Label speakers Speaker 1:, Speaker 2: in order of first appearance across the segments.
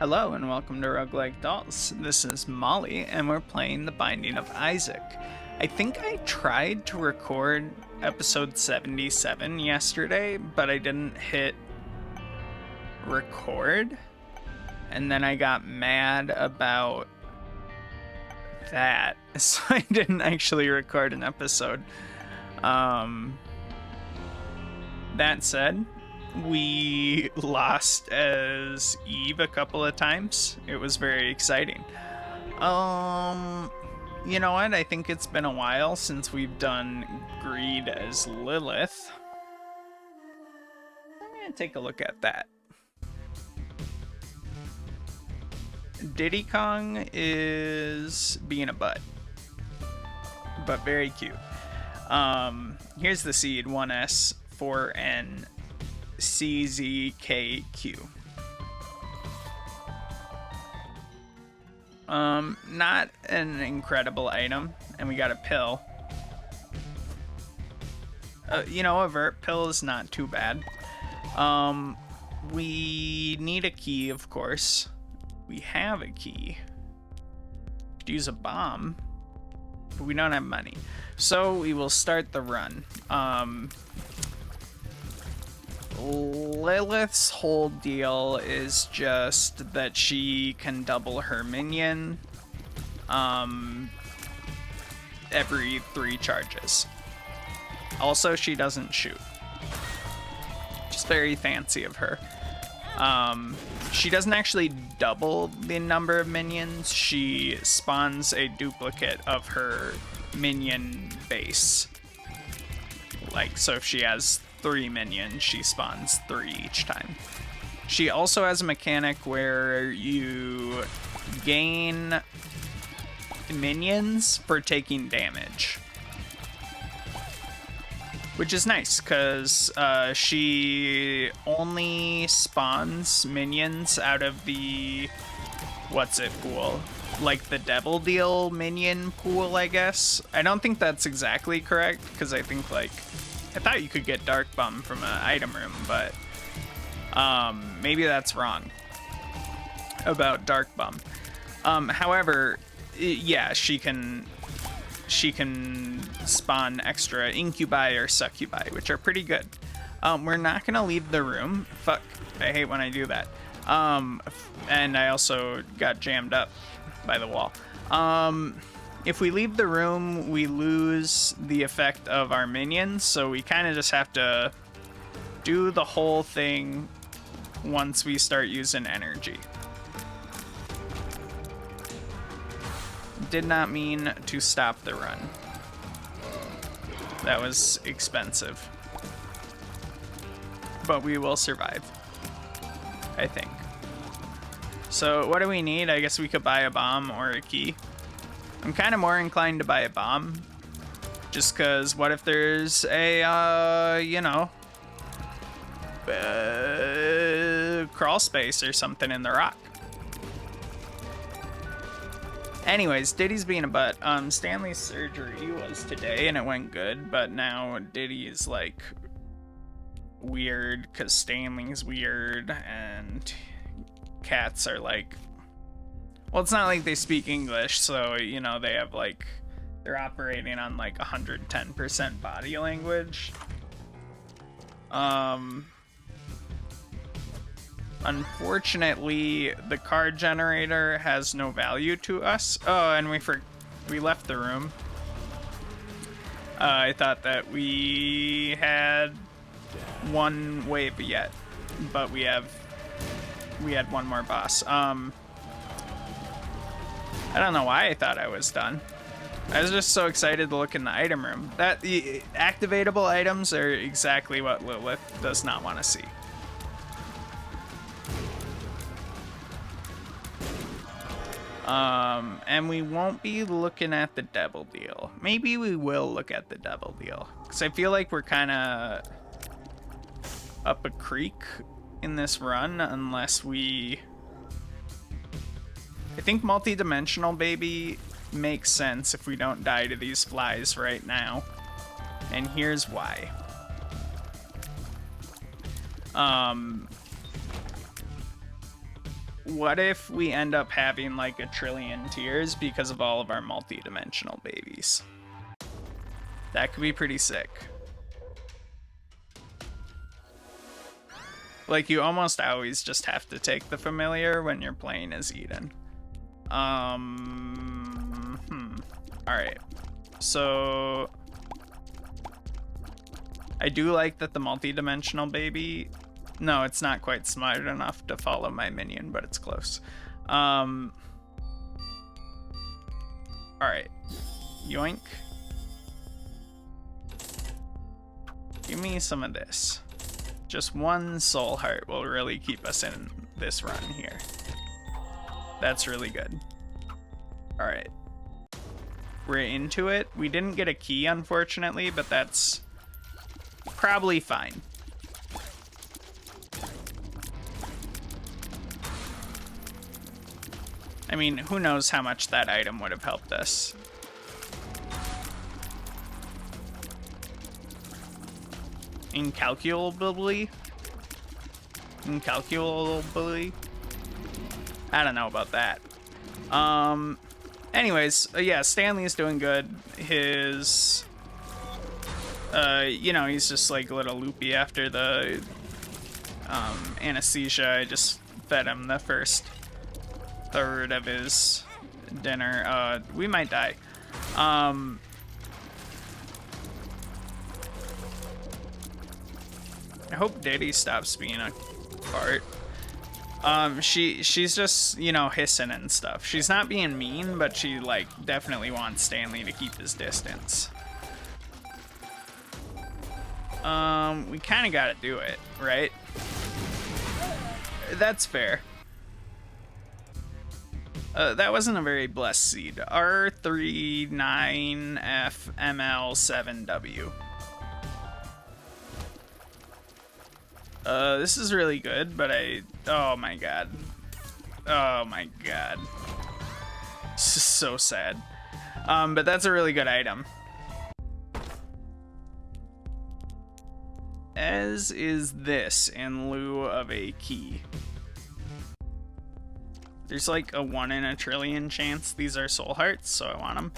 Speaker 1: Hello and welcome to Roguelike Dolls. This is Molly and we're playing The Binding of Isaac. I think I tried to record episode 77 yesterday, but I didn't hit record. And then I got mad about that, so I didn't actually record an episode. That said, we lost as Eve a couple of times. It was very exciting. You know what? I think it's been a while since we've done Greed as Lilith. I'm gonna take a look at that. Diddy Kong is being a butt, but very cute. Here's the seed, 1S, 4N, CZKQ. Not an incredible item, and we got a pill. You know, a vert pill is not too bad. We need a key, of course. We have a key. Could use a bomb, but we don't have money. So we will start the run. Lilith's whole deal is just that she can double her minion every 3 charges. Also, she doesn't shoot. Just very fancy of her. She doesn't actually double the number of minions. She spawns a duplicate of her minion base. Like, so if she has 3 minions, she spawns 3 each time. She also has a mechanic where you gain minions for taking damage, which is nice because she only spawns minions out of the pool, like the Devil Deal minion pool, I guess. I don't think that's exactly correct because I think I thought you could get Dark Bum from an item room, but maybe that's wrong about Dark Bum. However, yeah, she can spawn extra incubi or succubi, which are pretty good. We're not gonna leave the room. Fuck, I hate when I do that. And I also got jammed up by the wall. If we leave the room, we lose the effect of our minions, so we kind of just have to do the whole thing once we start using energy. Did not mean to stop the run. That was expensive. But we will survive, I think. So what do we need? I guess we could buy a bomb or a key. I'm kind of more inclined to buy a bomb, just because what if there's a, crawl space or something in the rock. Anyways, Diddy's being a butt. Stanley's surgery was today and it went good, but now Diddy is weird because Stanley's weird and cats are well, it's not like they speak English, so, they have they're operating on 110% body language. Unfortunately, the card generator has no value to us. Oh, and we left the room. I thought that we had 1 wave yet, but we had 1 more boss. I don't know why I thought I was done. I was just so excited to look in the item room. The activatable items are exactly what Lilith does not want to see. And we won't be looking at the Devil Deal. Maybe we will look at the Devil Deal, because I feel like we're kind of up a creek in this run unless we... I think multi-dimensional baby makes sense if we don't die to these flies right now. And here's why. what if we end up having like 1,000,000,000,000 tiers because of all of our multi-dimensional babies? That could be pretty sick. Like, you almost always just have to take the familiar when you're playing as Eden. Alright. So I do like that the multi-dimensional baby... No, it's not quite smart enough to follow my minion, but it's close. Alright. Yoink. Give me some of this. Just one soul heart will really keep us in this run here. That's really good. Alright. We're into it. We didn't get a key, unfortunately, but that's probably fine. I mean, who knows how much that item would have helped us. Incalculably? Incalculably? I don't know about that. Anyways, yeah, Stanley's doing good. His, you know, he's just like a little loopy after the, anesthesia. I just fed him the first third of his dinner. We might die. I hope Diddy stops being a fart. She's just, you know, hissing and stuff. She's not being mean, but she, like, definitely wants Stanley to keep his distance. We kind of gotta do it, right? That's fair. That wasn't a very blessed seed. R39FML7W. This is really good, but oh my god. Oh my god. This is so sad. But that's a really good item. As is this in lieu of a key. There's like a 1 in 1,000,000,000,000 chance these are soul hearts, so I want them.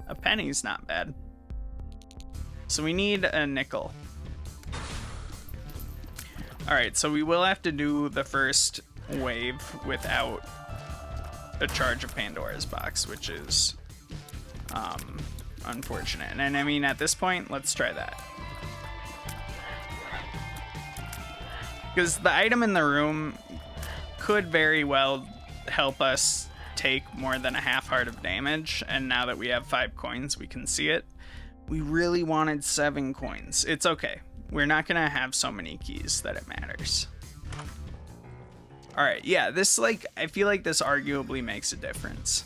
Speaker 1: A penny's not bad. So we need a nickel. Alright, so we will have to do the first wave without a charge of Pandora's box, which is unfortunate. And I mean, at this point, let's try that. Because the item in the room could very well help us take more than a half heart of damage, and now that we have 5 coins, we can see it. We really wanted 7 coins. It's okay. We're not gonna have so many keys that it matters. Alright, yeah, this, like, I feel like this arguably makes a difference.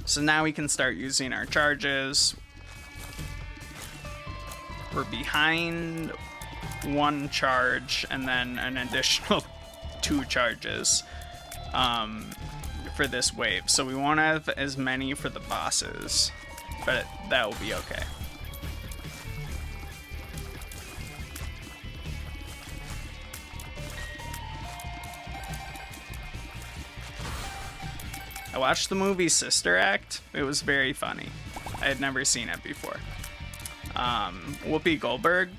Speaker 1: So now we can start using our charges. We're behind 1 charge and then an additional 2 charges for this wave. So we won't have as many for the bosses, but that will be okay. I watched the movie Sister Act. It was very funny. I had never seen it before. Whoopi Goldberg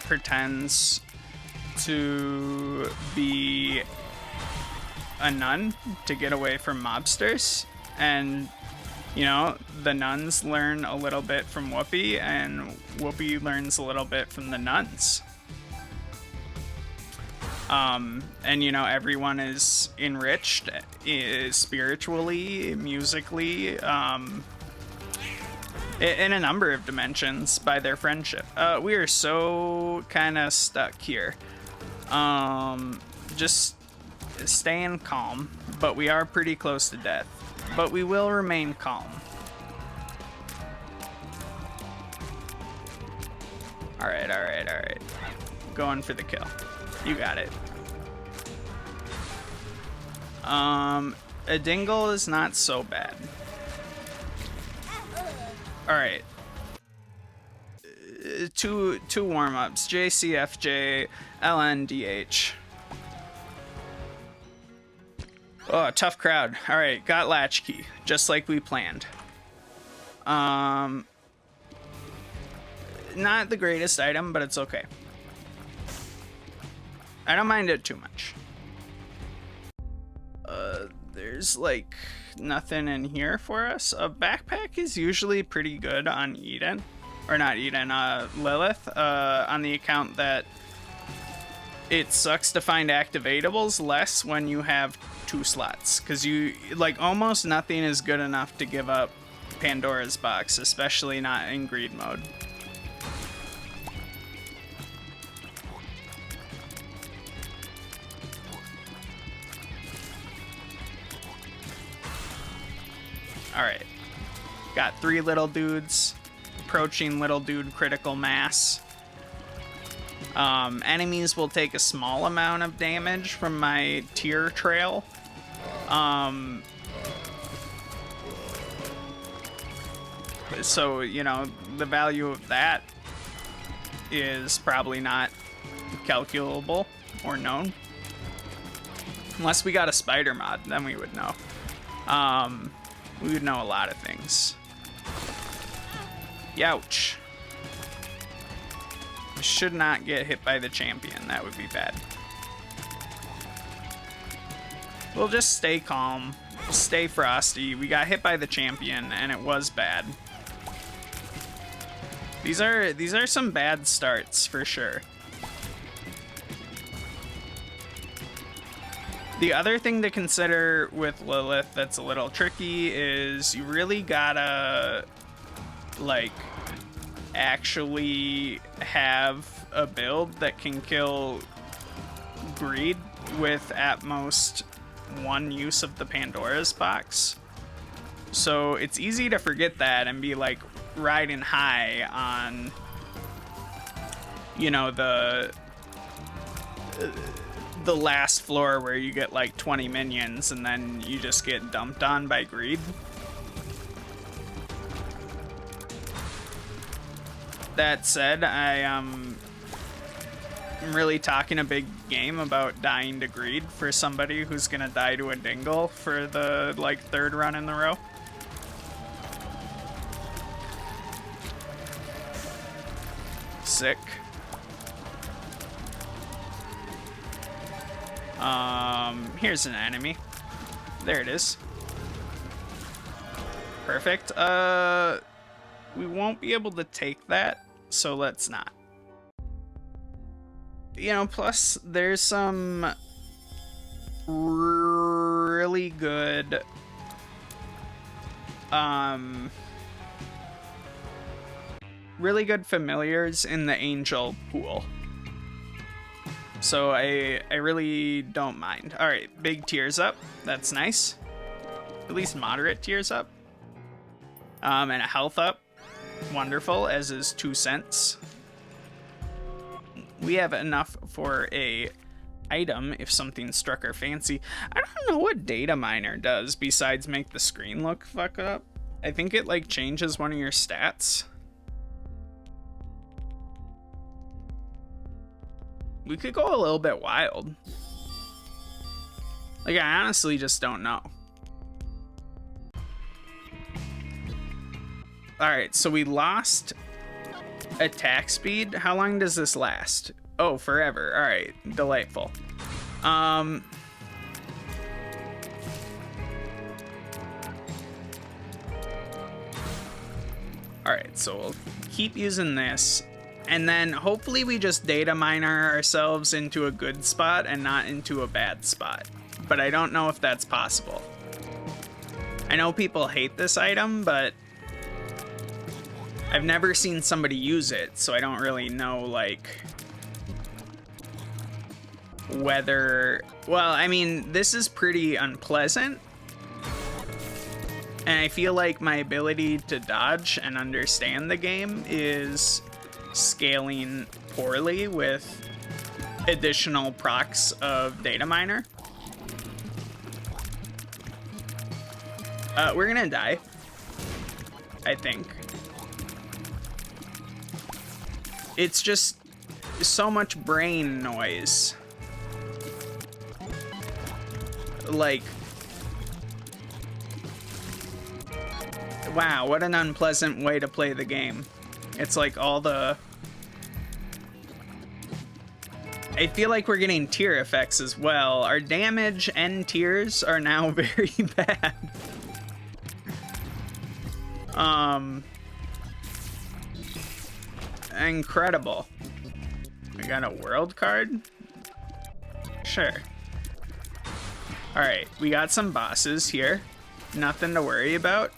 Speaker 1: pretends to be a nun to get away from mobsters, and you know, the nuns learn a little bit from Whoopi, and Whoopi learns a little bit from the nuns. And you know, everyone is enriched spiritually, musically, in a number of dimensions by their friendship. We are so kind of stuck here. Just staying calm, but we are pretty close to death. But we will remain calm. Alright, alright, alright. Going for the kill. You got it. A dingle is not so bad. Alright. two warm-ups. JCFJ, LNDH. Oh, tough crowd. All right, got latch key, just like we planned. Not the greatest item, but it's okay. I don't mind it too much. There's like nothing in here for us. A backpack is usually pretty good on Eden, or not Eden, Lilith, on the account that it sucks to find activatables less when you have 2 slots, because you like almost nothing is good enough to give up Pandora's box, especially not in greed mode. Alright, got 3 little dudes, approaching little dude critical mass. Enemies will take a small amount of damage from my tier trail. So, you know, the value of that is probably not calculable or known. Unless we got a spider mod, then we would know. We would know a lot of things. Youch. Should not get hit by the champion. That would be bad. We'll just stay calm. Stay frosty. We got hit by the champion, and it was bad. These are some bad starts, for sure. The other thing to consider with Lilith that's a little tricky is you really gotta, like, actually have a build that can kill greed with at most 1 use of the Pandora's box. So it's easy to forget that and be like riding high on, you know, the last floor where you get like 20 minions and then you just get dumped on by greed. That said, I am really talking a big game about dying to greed for somebody who's gonna die to a dingle for the like 3rd run in the row. Sick. Here's an enemy. There it is. Perfect. We won't be able to take that, so let's not. You know, plus there's some really good familiars in the angel pool. So I really don't mind. All right, big tears up. That's nice. At least moderate tears up. And a health up. Wonderful, as is 2 cents. We have enough for a item if something struck our fancy. I don't know what data miner does besides make the screen look fucked up. I think it like changes one of your stats. We could go a little bit wild. Like, I honestly just don't know. Alright, so we lost attack speed. How long does this last? Oh, forever. Alright, delightful. Alright, so we'll keep using this. And then hopefully we just data miner ourselves into a good spot and not into a bad spot. But I don't know if that's possible. I know people hate this item, but I've never seen somebody use it, so I don't really know, like, whether... Well, I mean, this is pretty unpleasant. And I feel like my ability to dodge and understand the game is scaling poorly with additional procs of data miner. We're gonna die, I think. It's just so much brain noise. Like, wow, what an unpleasant way to play the game. It's like all the... I feel like we're getting tier effects as well. Our damage and tiers are now very bad. Incredible. We got a world card? Sure. Alright, we got some bosses here. Nothing to worry about.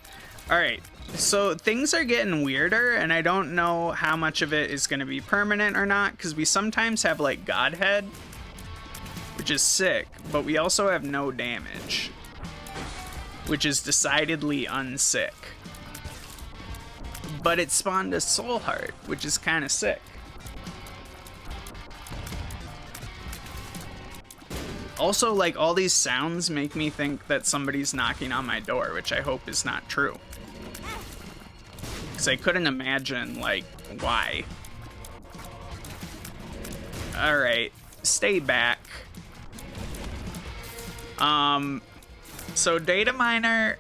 Speaker 1: Alright, so things are getting weirder, and I don't know how much of it is going to be permanent or not, because we sometimes have, like, Godhead, which is sick, but we also have no damage, which is decidedly unsick. But it spawned a Soul Heart, which is kind of sick. Also, like, all these sounds make me think that somebody's knocking on my door, which I hope is not true. Because I couldn't imagine, like, why. Alright, stay back. So Data Miner,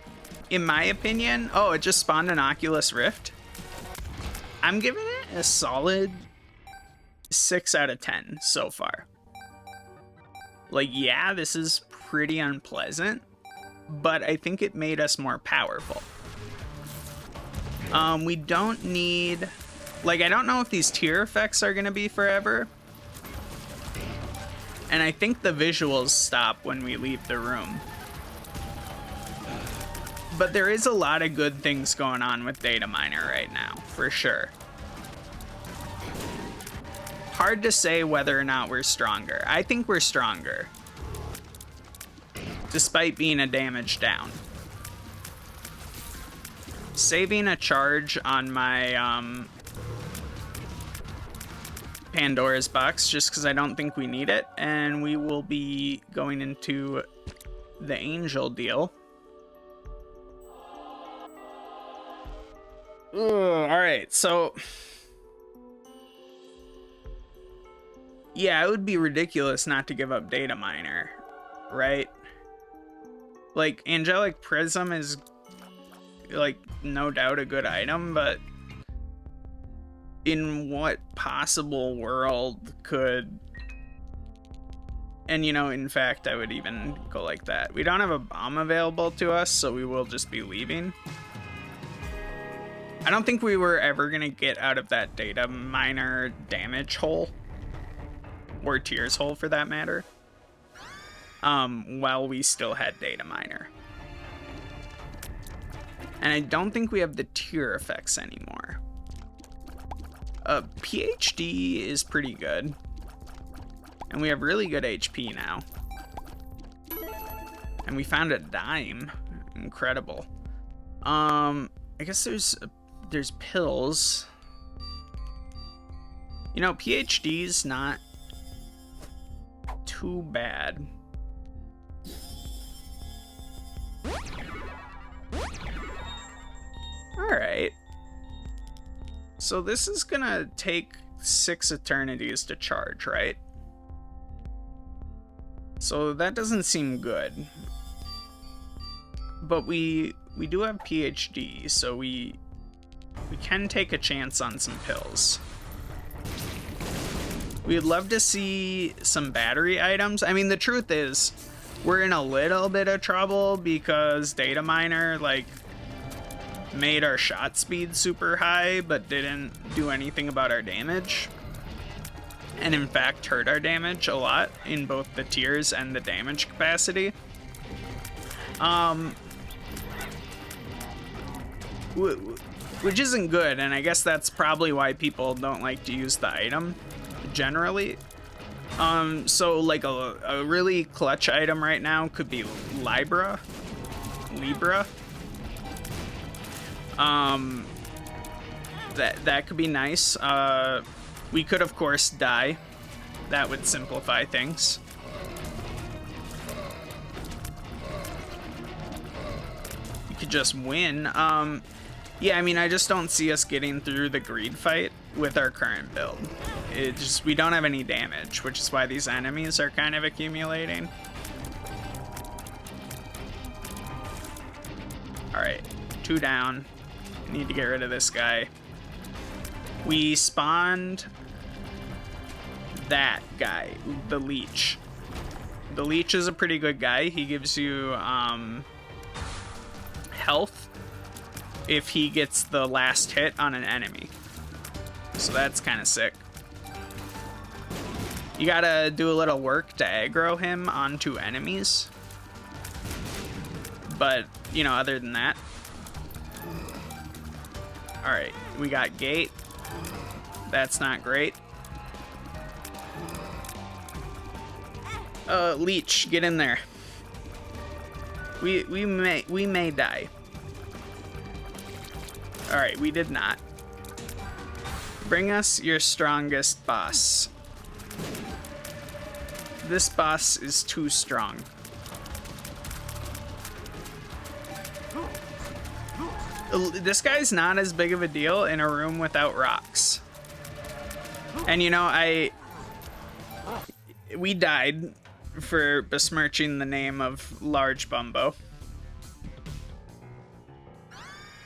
Speaker 1: in my opinion... Oh, it just spawned an Oculus Rift? I'm giving it a solid 6 out of 10 so far. Like, yeah, this is pretty unpleasant, but I think it made us more powerful. We don't need... Like, I don't know if these tier effects are going to be forever. And I think the visuals stop when we leave the room. But there is a lot of good things going on with Data Miner right now, for sure. Hard to say whether or not we're stronger. I think we're stronger. Despite being a damage down. Saving a charge on my Pandora's box just because I don't think we need it. And we will be going into the angel deal. Alright, so... Yeah, it would be ridiculous not to give up Data Miner, right? Like, Angelic Prism is, like, no doubt a good item, but in what possible world could... And, you know, in fact, I would even go like that. We don't have a bomb available to us, so we will just be leaving. I don't think we were ever going to get out of that Data Miner damage hole. Or Tears hole, for that matter. While we still had Data Miner. And I don't think we have the tier effects anymore. PhD is pretty good. And we have really good HP now. And we found a dime. Incredible. I guess there's pills. You know, PhD's not too bad. Alright. So this is gonna take 6 eternities to charge, right? So that doesn't seem good. But we do have PhD, so we can take a chance on some pills. We'd love to see some battery items. I mean, the truth is, we're in a little bit of trouble because Data Miner, like, made our shot speed super high, but didn't do anything about our damage. And in fact, hurt our damage a lot in both the tiers and the damage capacity. Which isn't good, and I guess that's probably why people don't like to use the item. Generally. So like a really clutch item right now could be Libra. That could be nice. We could of course die. That would simplify things. We could just win. Yeah, I mean, I just don't see us getting through the greed fight with our current build. It just, we don't have any damage, which is why these enemies are kind of accumulating. Alright, 2 down. Need to get rid of this guy. We spawned that guy, the leech. The leech is a pretty good guy. He gives you health if he gets the last hit on an enemy. So that's kind of sick. You gotta do a little work to aggro him onto enemies. But, you know, other than that. Alright, we got gate. That's not great. Leech, get in there. We may die. Alright, we did not. Bring us your strongest boss. This boss is too strong. This guy's not as big of a deal in a room without rocks. And you know, we died for besmirching the name of Large Bumbo.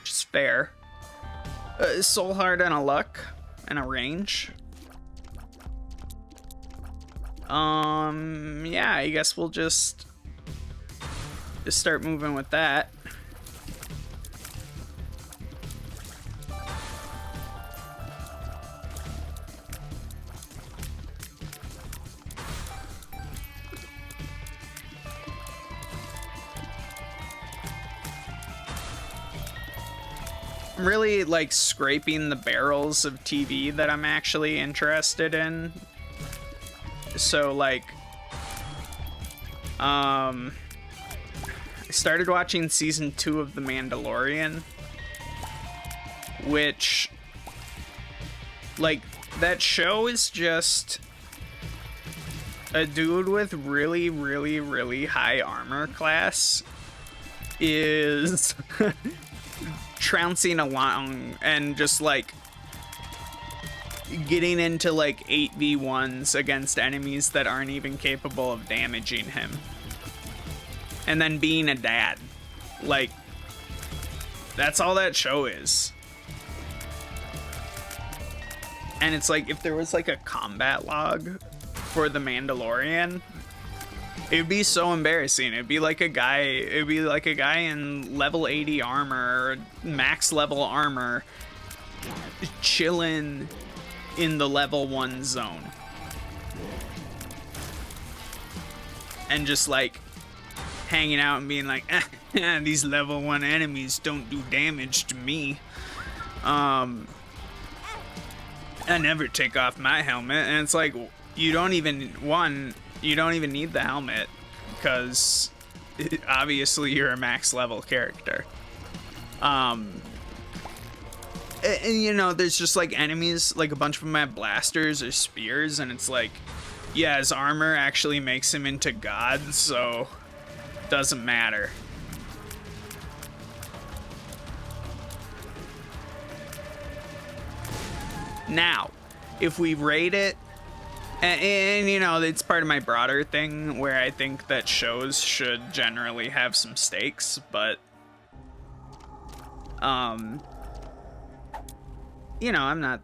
Speaker 1: Just fair. Soul Heart and a Luck and a range. Yeah, I guess we'll just start moving with that. I'm really like scraping the barrels of TV that I'm actually interested in. So like, I started watching season 2 of The Mandalorian, which, like, that show is just a dude with really, really, really high armor class is trouncing along and just like getting into like 8v1s against enemies that aren't even capable of damaging him. And then being a dad. Like, that's all that show is. And it's like, if there was like a combat log for The Mandalorian, it would be so embarrassing. It'd be like a guy in level 80 armor, max level armor, chilling in the level 1 zone. And just like hanging out and being like, these level 1 enemies don't do damage to me. I never take off my helmet. And it's like, you don't even need the helmet, because obviously you're a max level character. And you know, there's just like enemies, like a bunch of them have blasters or spears, and it's like, yeah, his armor actually makes him into God, so doesn't matter. Now, if we rate it, and you know, it's part of my broader thing where I think that shows should generally have some stakes, but you know, I'm not.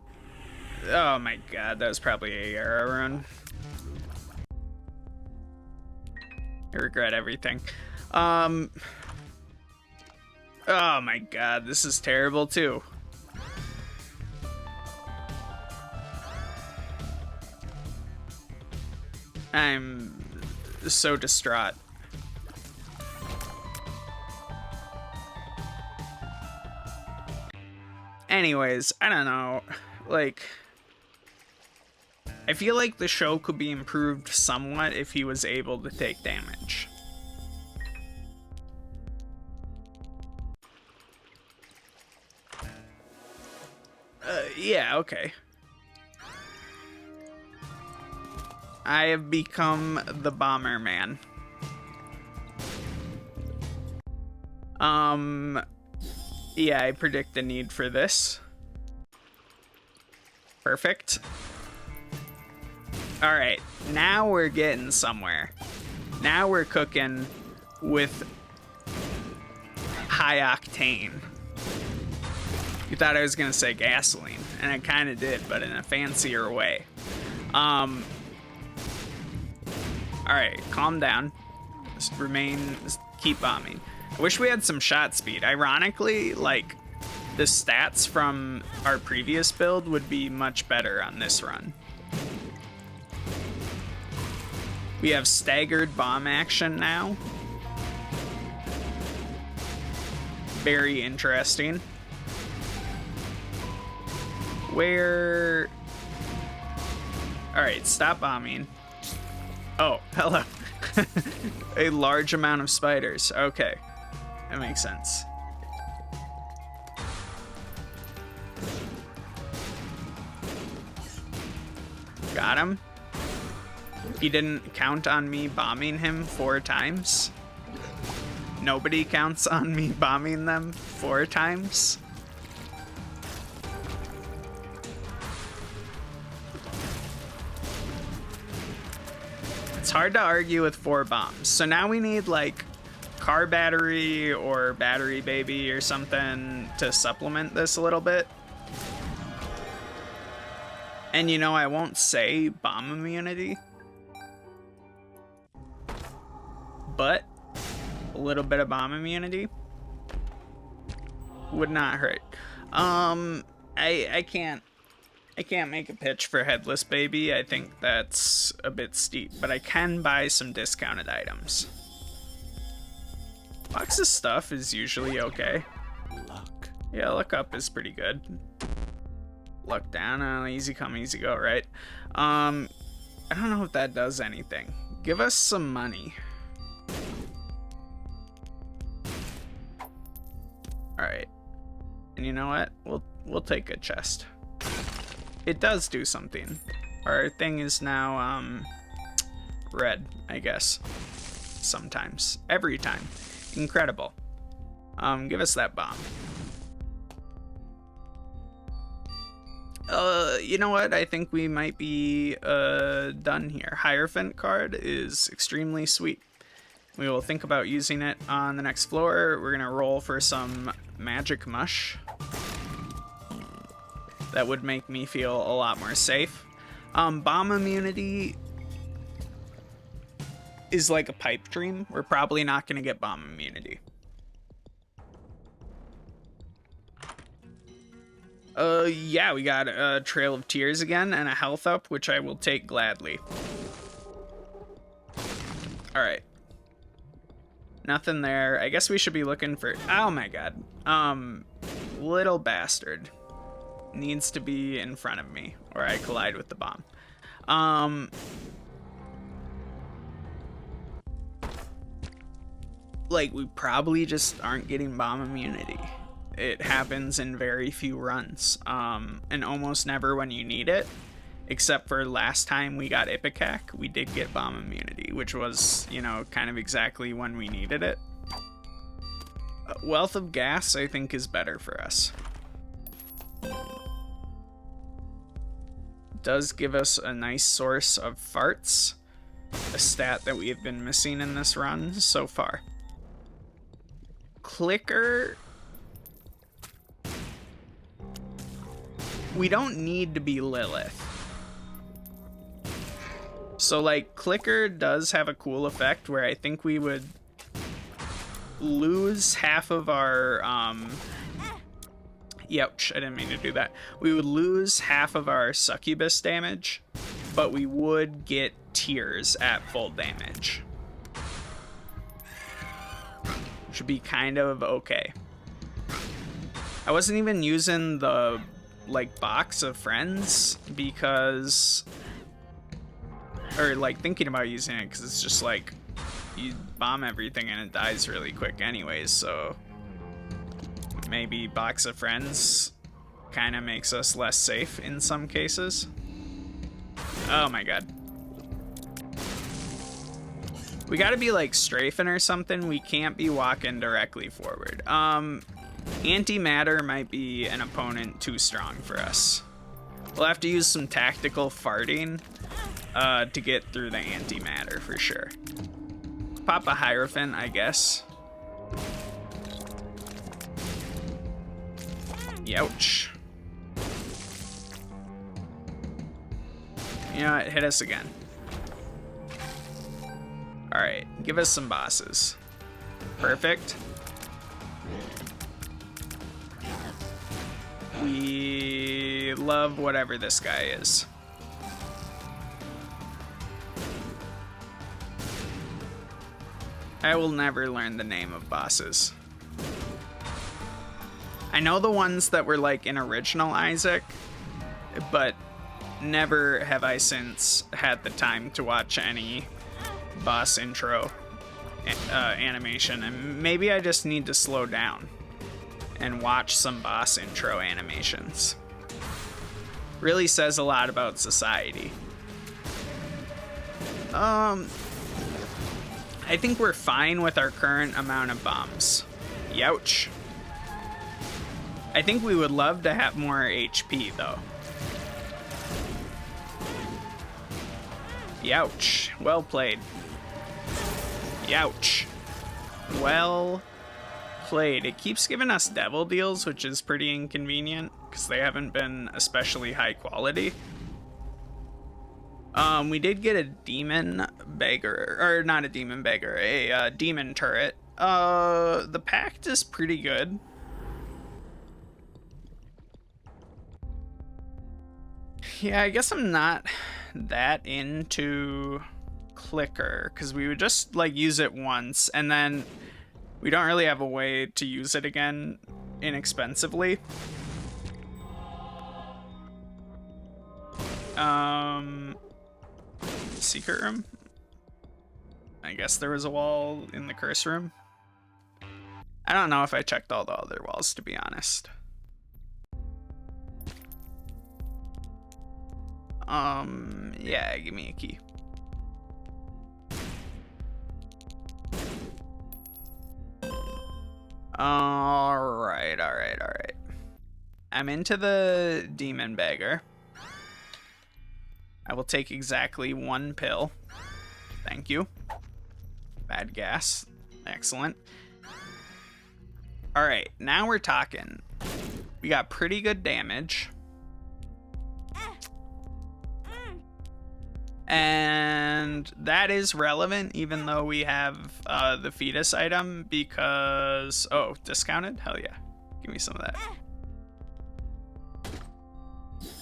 Speaker 1: Oh my god, that was probably a arrow run. I regret everything. Oh my god, this is terrible too. I'm so distraught. Anyways, I don't know. Like, I feel like the show could be improved somewhat if he was able to take damage. Yeah, okay. I have become the Bomber Man. Yeah, I predict the need for this. Perfect. All right, now we're getting somewhere. Now we're cooking with high octane. You thought I was gonna say gasoline, and I kind of did, but in a fancier way. All right, calm down. Just keep bombing. I wish we had some shot speed. Ironically, like, the stats from our previous build would be much better on this run. We have staggered bomb action now. Very interesting. Where... Alright, stop bombing. Oh, hello. A large amount of spiders. Okay. That makes sense. Got him. He didn't count on me bombing him 4 times. Nobody counts on me bombing them 4 times. It's hard to argue with 4 bombs. So now we need like car battery or battery baby or something to supplement this a little bit. And you know, I won't say bomb immunity, but a little bit of bomb immunity would not hurt. I can't make a pitch for headless baby. I think that's a bit steep, but I can buy some discounted items. Box of stuff is usually okay. Luck. Yeah, luck up is pretty good. Luck down, easy come, easy go, right? I don't know if that does anything. Give us some money. Alright. And you know what? We'll take a chest. It does do something. Our thing is now red, I guess. Sometimes. Every time. Incredible. Give us that bomb. You know what? I think we might be done here. Hierophant card is extremely sweet. We will think about using it on the next floor. We're gonna roll for some magic mush. That would make me feel a lot more safe. Bomb immunity is like a pipe dream. We're probably not gonna get bomb immunity. Yeah, we got a Trail of Tears again and a health up, which I will take gladly. Alright. Nothing there. I guess we should be looking for... Oh my god. Little bastard. Needs to be in front of me, or I collide with the bomb. Like, we probably just aren't getting bomb immunity. It happens in very few runs, and almost never when you need it, except for last time we got Ipecac, we did get bomb immunity, which was, you know, kind of exactly when we needed it. Wealth of Gas, I think, is better for us. Does give us a nice source of farts, a stat that we have been missing in this run so far. Clicker... We don't need to be Lilith. So, like, Clicker does have a cool effect where I think we would lose half of our, Youch, I didn't mean to do that. We would lose half of our succubus damage, but we would get tears at full damage. Should be kind of okay. I wasn't even using the... like box of friends because, or like thinking about using it because it's just like you bomb everything and it dies really quick anyways, so maybe box of friends kind of makes us less safe in some cases. Oh my god, we gotta be like strafing or something. We can't be walking directly forward. Antimatter might be an opponent too strong for us. We'll have to use some tactical farting to get through the antimatter for sure. Pop a Hierophant, I guess. Youch. You know what? Hit us again. Alright, give us some bosses. Perfect. We love whatever this guy is. I will never learn the name of bosses. I know the ones that were like in original Isaac, but never have I since had the time to watch any boss intro animation, and maybe I just need to slow down and watch some boss intro animations. Really says a lot about society. I think we're fine with our current amount of bombs. Youch. I think we would love to have more HP though. Youch. Well played. Youch. Well played. It keeps giving us devil deals, which is pretty inconvenient because they haven't been especially high quality. We did get a demon beggar, or not a demon beggar, a demon turret. The pact is pretty good. Yeah, I guess I'm not that into clicker because we would just like use it once and then we don't really have a way to use it again inexpensively. Secret room? I guess there was a wall in the curse room. I don't know if I checked all the other walls, to be honest. Yeah, give me a key. Alright. I'm into the demon beggar. I will take exactly 1 pill. Thank you. Bad gas. Excellent. Alright, now we're talking. We got pretty good damage. And that is relevant even though we have the fetus item because... Oh, discounted? Hell yeah. Give me some of that.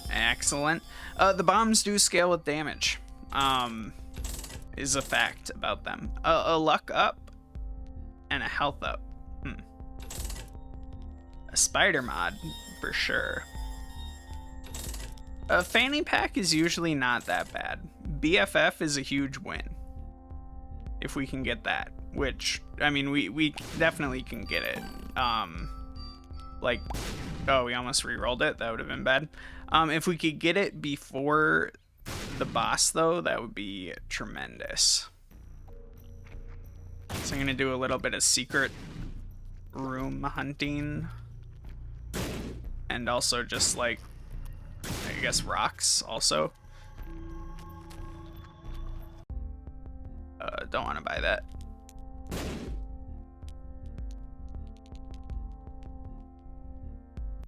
Speaker 1: Excellent. The bombs do scale with damage. Is a fact about them. A luck up and a health up. A spider mod for sure. A fanny pack is usually not that bad. BFF is a huge win. If we can get that. Which, I mean, we definitely can get it. Like, oh, we almost re-rolled it. That would have been bad. If we could get it before the boss, though, that would be tremendous. So I'm going to do a little bit of secret room hunting. And also just, like, I guess rocks also. Don't want to buy that.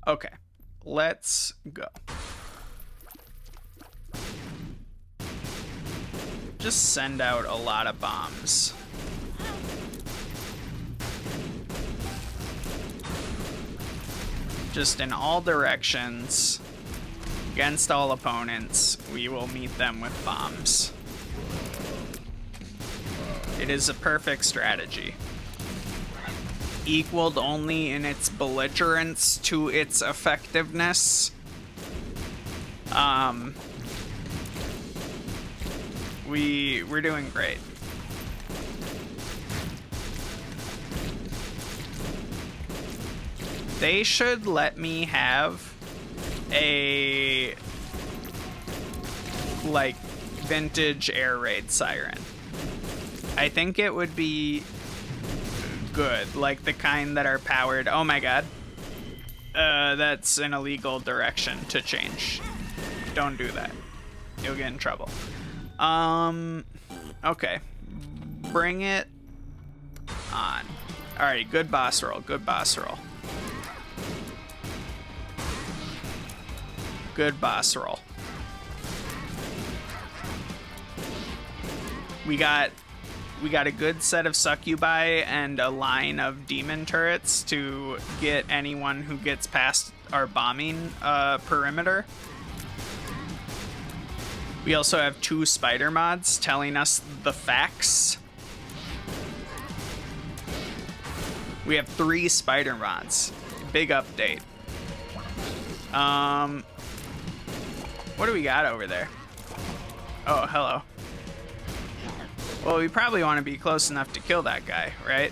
Speaker 1: Okay, let's go. Just send out a lot of bombs. Just in all directions. Against all opponents, we will meet them with bombs. It is a perfect strategy. Equaled only in its belligerence to its effectiveness. We're doing great. They should let me have a like vintage air raid siren. I think it would be good, like the kind that are powered. Oh my god. That's an illegal direction to change. Don't do that. You'll get in trouble. Okay. Bring it on. Alright, good boss roll. Good boss roll. Good boss roll. We got a good set of succubi and a line of demon turrets to get anyone who gets past our bombing perimeter. We also have 2 spider mods telling us the facts. We have 3 spider mods. Big update. What do we got over there? Oh, hello. Well, we probably want to be close enough to kill that guy, right?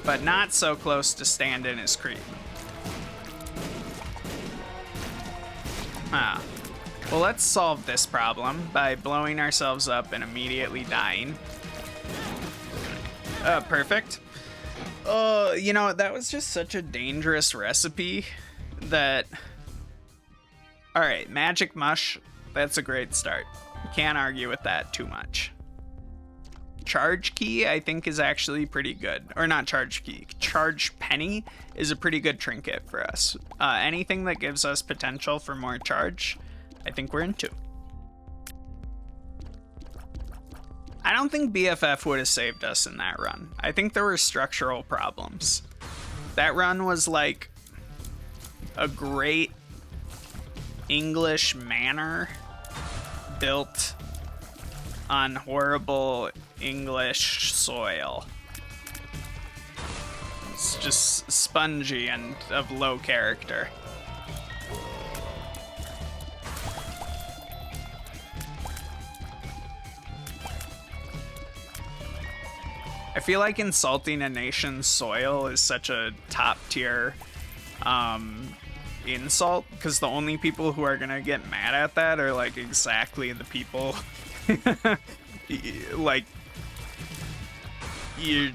Speaker 1: But not so close to stand in his creep. Ah. Well, let's solve this problem by blowing ourselves up and immediately dying. Perfect. You know, that was just such a dangerous recipe that... Alright, magic mush. That's a great start. Can't argue with that too much. Charge key, I think, is actually pretty good. Or not charge key. Charge penny is a pretty good trinket for us. Anything that gives us potential for more charge, I think we're into. I don't think BFF would have saved us in that run. I think there were structural problems. That run was like a great English manor built on horrible English soil. It's just spongy and of low character. I feel like insulting a nation's soil is such a top tier insult, because the only people who are gonna get mad at that are like exactly the people like you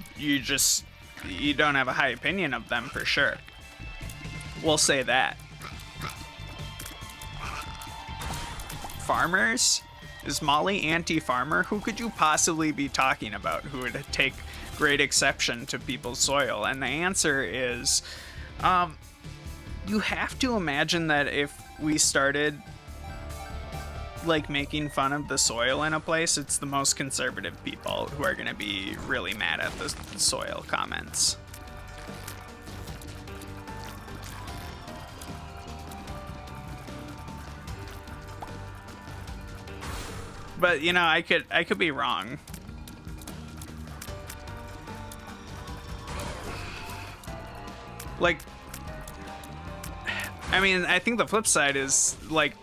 Speaker 1: don't have a high opinion of them for sure. We'll say that. Farmers? Is Molly anti-farmer? Who could you possibly be talking about who would take great exception to people's soil? And the answer is, you have to imagine that if we started like making fun of the soil in a place, it's the most conservative people who are going to be really mad at the soil comments. But you know, I could be wrong. Like, I mean, I think the flip side is like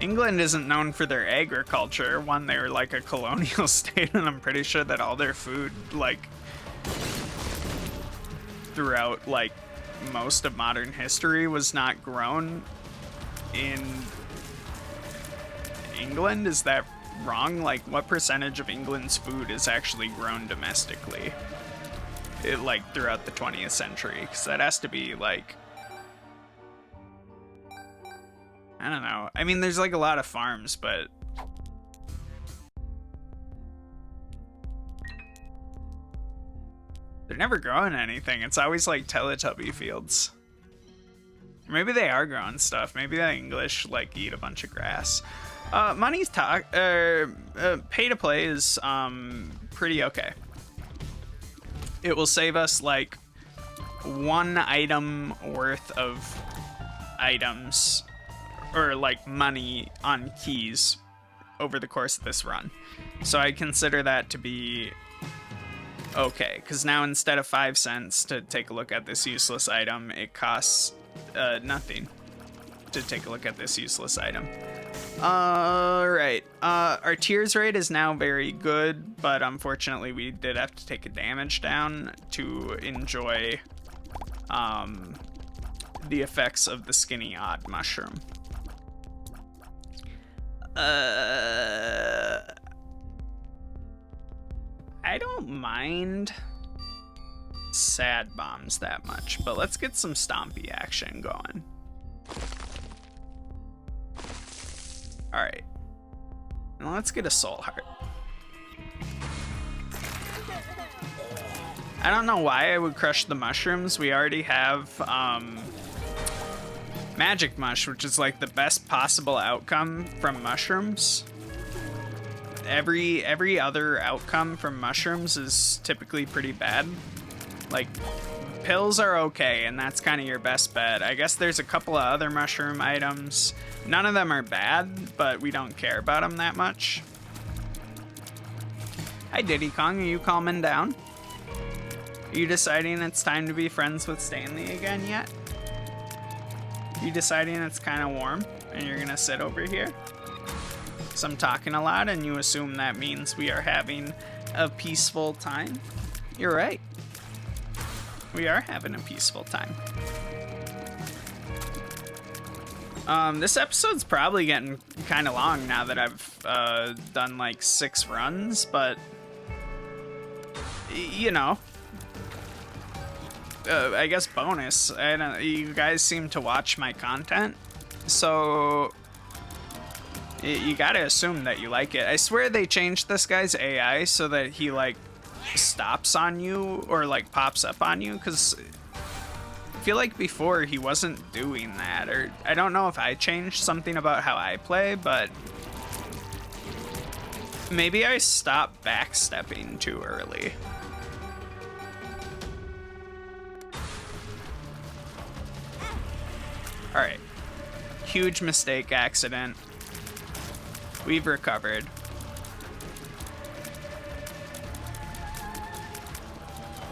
Speaker 1: England isn't known for their agriculture. One, they were like a colonial state, and I'm pretty sure that all their food, like throughout like most of modern history, was not grown in England. Is that wrong? Like, what percentage of England's food is actually grown domestically, like throughout the 20th century? Because that has to be like, I don't know. I mean, there's like a lot of farms, but they're never growing anything. It's always like Teletubby fields. Maybe they are growing stuff. Maybe the English like eat a bunch of grass. Money's talk. Pay to play is pretty okay. It will save us like 1 item worth of items, or like money on keys over the course of this run. So I consider that to be okay, because now instead of 5 cents to take a look at this useless item, it costs nothing to take a look at this useless item. Alright, our tears rate is now very good, but unfortunately we did have to take a damage down to enjoy the effects of the skinny odd mushroom. I don't mind sad bombs that much, but let's get some stompy action going. Alright. And let's get a soul heart. I don't know why I would crush the mushrooms. We already have magic mush, which is like the best possible outcome from mushrooms. Every other outcome from mushrooms is typically pretty bad. Like, pills are okay, and that's kind of your best bet. I guess there's a couple of other mushroom items. None of them are bad, but we don't care about them that much. Hi, Diddy Kong. Are you calming down? Are you deciding it's time to be friends with Stanley again yet? Are you deciding it's kind of warm, and you're gonna sit over here? So I'm talking a lot, and you assume that means we are having a peaceful time? You're right. We are having a peaceful time. This episode's probably getting kind of long now that I've done like 6 runs, but you know, I guess bonus. I don't, you guys seem to watch my content, so you gotta assume that you like it. I swear they changed this guy's AI so that he like stops on you or like pops up on you, because I feel like before he wasn't doing that, or I don't know if I changed something about how I play, but maybe I stopped backstepping too early. Alright. Huge mistake, accident. We've recovered.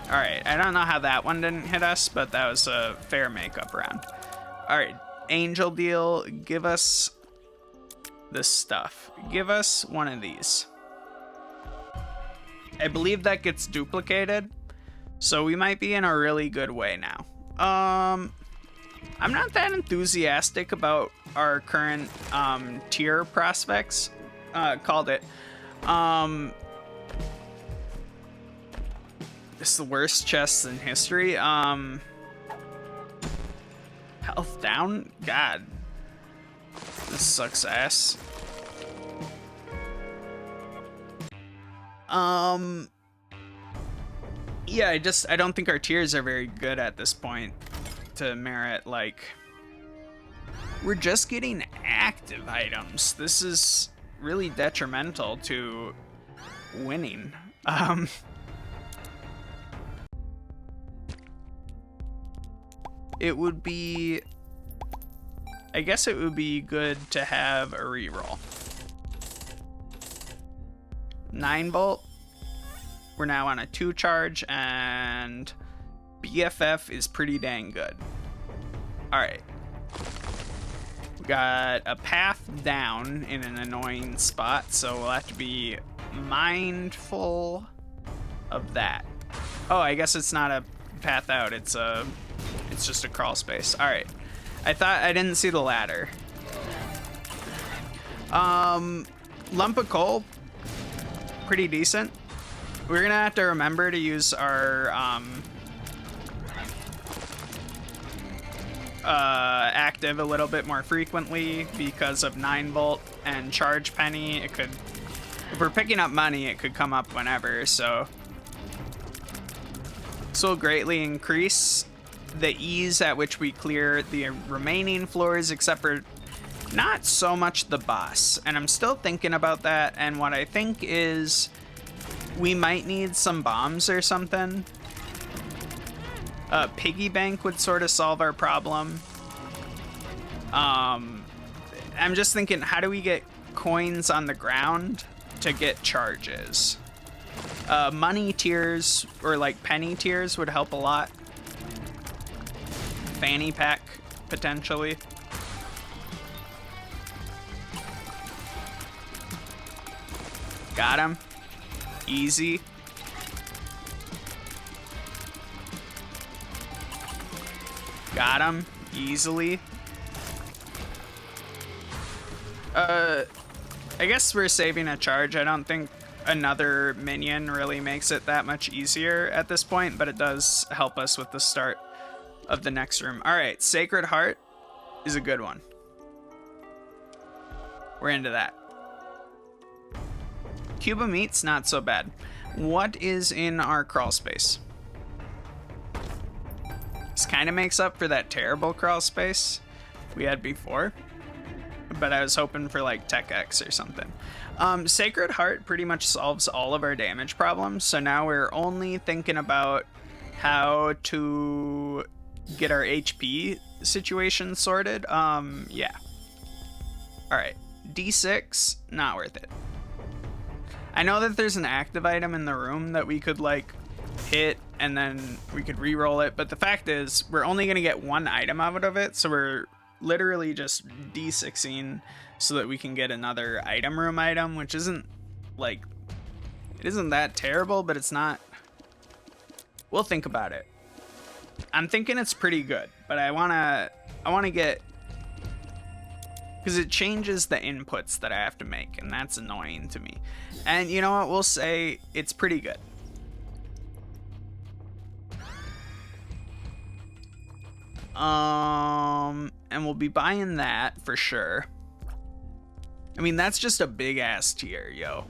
Speaker 1: Alright, I don't know how that one didn't hit us, but that was a fair makeup round. Alright, Angel Deal, give us this stuff. Give us one of these. I believe that gets duplicated, so we might be in a really good way now. I'm not that enthusiastic about our current tier prospects. Called it. It's the worst chests in history. Health down? God. This sucks ass. Yeah, I don't think our tiers are very good at this point to merit, like, we're just getting active items. This is really detrimental to winning. It would be, I guess it would be good to have a reroll. 9 volt. We're now on a 2 charge, and BFF is pretty dang good. Alright. We got a path down in an annoying spot, so we'll have to be mindful of that. Oh, I guess it's not a path out, it's just a crawl space. Alright. I thought I didn't see the ladder. Lump of coal, pretty decent. We're gonna have to remember to use our active a little bit more frequently because of 9 volt and charge penny. It could, if we're picking up money, it could come up whenever, so this will greatly increase the ease at which we clear the remaining floors, except for not so much the boss. And I'm still thinking about that, and what I think is we might need some bombs or something. Piggy bank would sort of solve our problem. I'm just thinking, how do we get coins on the ground to get charges? Money tiers or like penny tiers would help a lot. Fanny pack, potentially. Got him. Easy. Got him. Easily. I guess we're saving a charge. I don't think another minion really makes it that much easier at this point, but it does help us with the start of the next room. Alright, Sacred Heart is a good one. We're into that. Cube of meat's not so bad. What is in our crawl space? This kind of makes up for that terrible crawl space we had before. But I was hoping for like Tech X or something. Sacred Heart pretty much solves all of our damage problems. So now we're only thinking about how to get our HP situation sorted. Yeah. All right. D6, not worth it. I know that there's an active item in the room that we could like hit and then we could re-roll it. But the fact is we're only going to get one item out of it. So we're literally just D6ing so that we can get another item room item, which isn't like, it isn't that terrible, but it's not. We'll think about it. I'm thinking it's pretty good, but I want to get, because it changes the inputs that I have to make, and that's annoying to me. And you know what? We'll say it's pretty good. And we'll be buying that for sure. I mean, that's just a big ass tier, yo.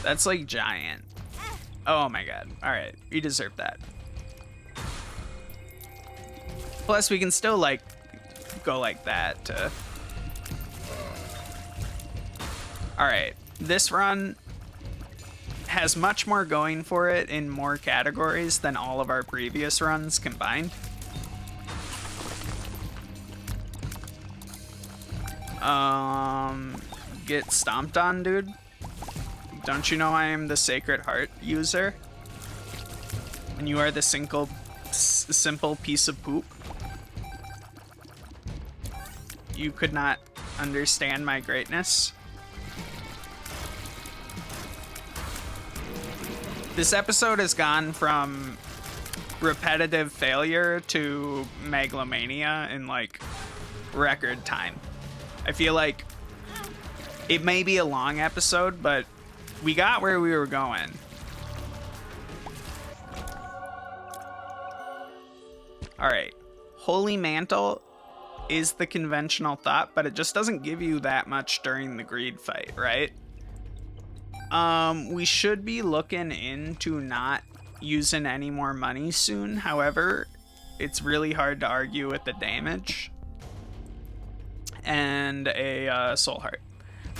Speaker 1: That's like giant. Oh my god. All right, we deserve that. Plus, we can still like go like that to... All right, this run has much more going for it in more categories than all of our previous runs combined. Get stomped on, dude. Don't you know I am the Sacred Heart user? And you are the simple piece of poop. You could not understand my greatness. This episode has gone from repetitive failure to megalomania in like record time. I feel like it may be a long episode, but we got where we were going. All right, Holy Mantle is the conventional thought, but it just doesn't give you that much during the greed fight, right? We should be looking into not using any more money soon. However, it's really hard to argue with the damage and a soul heart,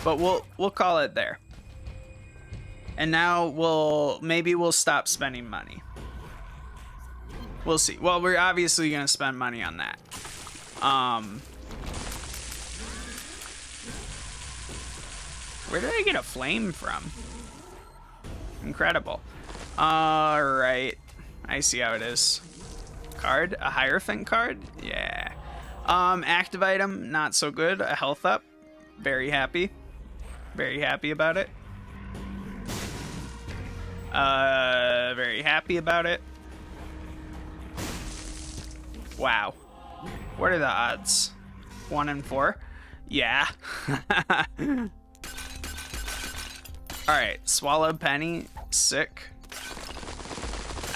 Speaker 1: but we'll call it there. And now maybe we'll stop spending money. We'll see. Well, we're obviously gonna spend money on that. Where did I get a flame from? Incredible. All right, I see how it is. Card, a Hierophant card, yeah. Active item, not so good. A health up, very happy about it. Very happy about it. Wow, what are the odds? 1 in 4, yeah. All right, Swallowed Penny, sick.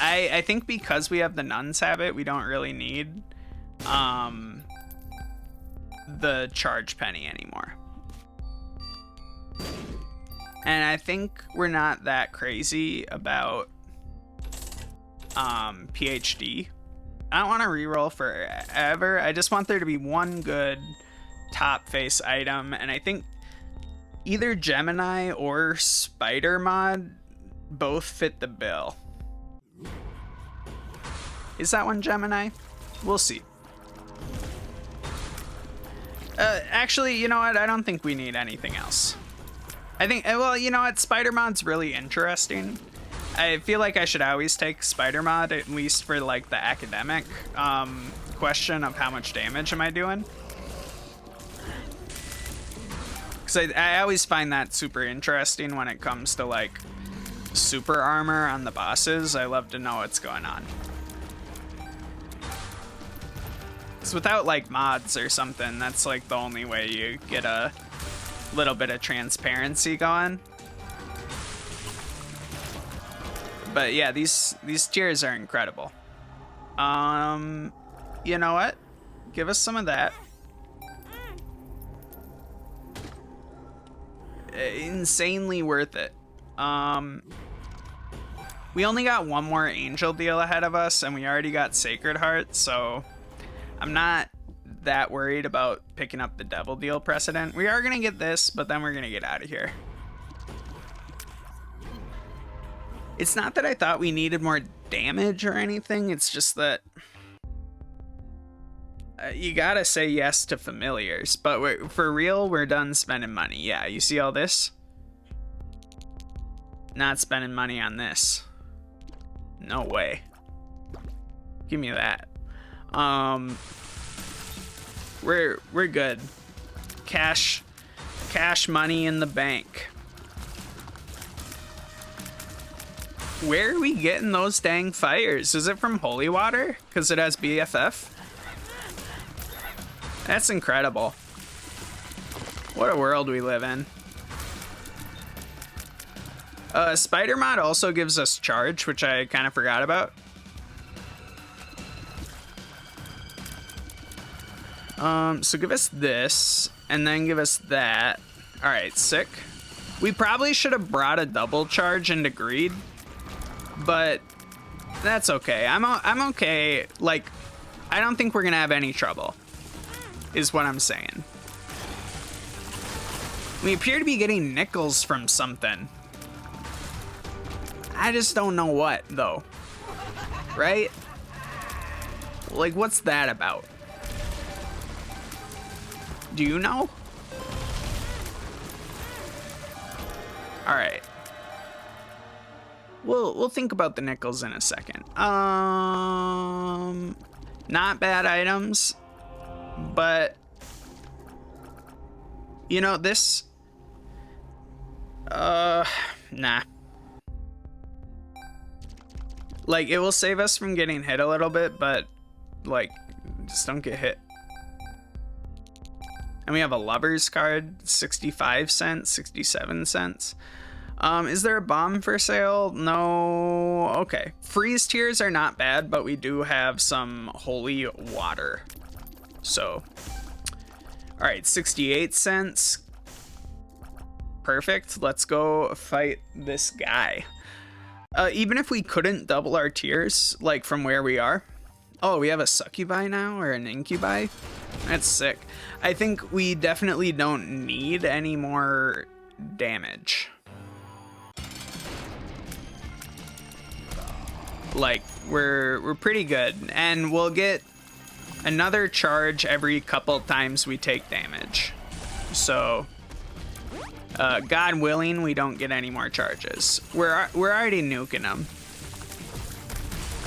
Speaker 1: I think because we have the Nun's Habit, we don't really need the Charge Penny anymore. And I think we're not that crazy about PhD. I don't want to reroll forever. I just want there to be one good top face item, and I think either Gemini or Spider Mod both fit the bill. Is that one Gemini? We'll see. Actually, you know what? I don't think we need anything else. I think, well, you know what? Spider Mod's really interesting. I feel like I should always take Spider Mod, at least for like the academic question of how much damage am I doing. Because I always find that super interesting when it comes to like super armor on the bosses. I love to know what's going on. Because without like mods or something, that's like the only way you get a little bit of transparency going. But yeah, these tiers are incredible. You know what? Give us some of that. insanely worth it. We only got one more angel deal ahead of us, and we already got Sacred Heart, so I'm not that worried about picking up the devil deal precedent. We are gonna get this, but then we're gonna get out of here. It's not that I thought we needed more damage or anything, it's just that you gotta say yes to familiars, but for real, we're done spending money. Yeah, you see all this? Not spending money on this. No way. Give me that. We're good. Cash money in the bank. Where are we getting those dang fires? Is it from holy water? Because it has BFF? That's incredible. What a world we live in. Spider mod also gives us charge, which I kind of forgot about. So give us this, and then give us that. Alright, sick. We probably should have brought a double charge into greed, but that's okay. I'm okay. Like, I don't think we're gonna have any trouble, is what I'm saying. We appear to be getting nickels from something. I just don't know what, though. Right? Like, what's that about? Do you know? Alright. We'll think about the nickels in a second. Not bad items, but you know, this nah. Like, it will save us from getting hit a little bit, but like, just don't get hit. And we have a lover's card, 65 cents, 67 cents. Is there a bomb for sale? No. Okay. Freeze tears are not bad, but we do have some holy water. So, all right, 68 cents. Perfect. Let's go fight this guy. Even if we couldn't double our tiers, like from where we are. Oh, we have a succubi now, or an incubi? That's sick. I think we definitely don't need any more damage. Like, we're pretty good, and we'll get another charge every couple times we take damage. So, God willing, we don't get any more charges. We're already nuking them.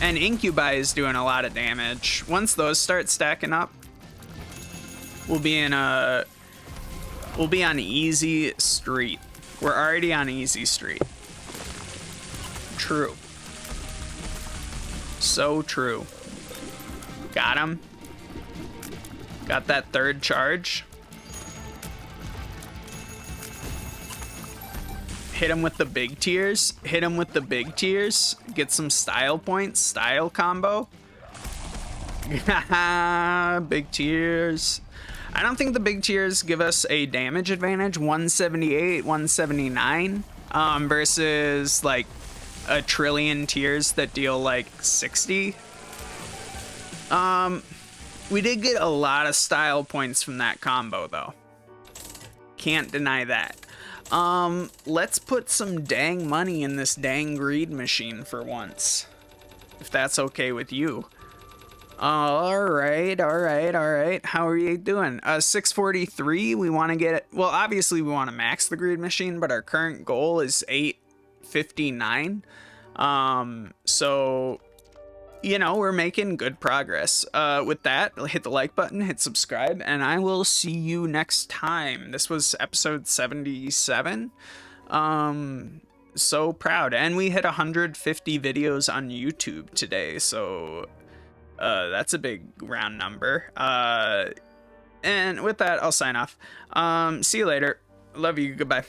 Speaker 1: And incubi is doing a lot of damage. Once those start stacking up, we'll be on easy street. We're already on easy street. True. So true. Got him. Got that third charge. Hit him with the big tiers. Hit him with the big tiers. Get some style points. Style combo. Big tiers. I don't think the big tiers give us a damage advantage. 178, 179 versus like a trillion tiers that deal like 60. We did get a lot of style points from that combo though. Can't deny that. Let's put some dang money in this dang greed machine for once, if that's okay with you. All right. How are you doing? 643. We want to get, well, obviously we want to max the greed machine, but our current goal is 859. So, you know, we're making good progress. With that, hit the like button, hit subscribe, and I will see you next time. This was episode 77. So proud. And we hit 150 videos on YouTube today, so that's a big round number. And with that, I'll sign off. See you later. Love you. Goodbye.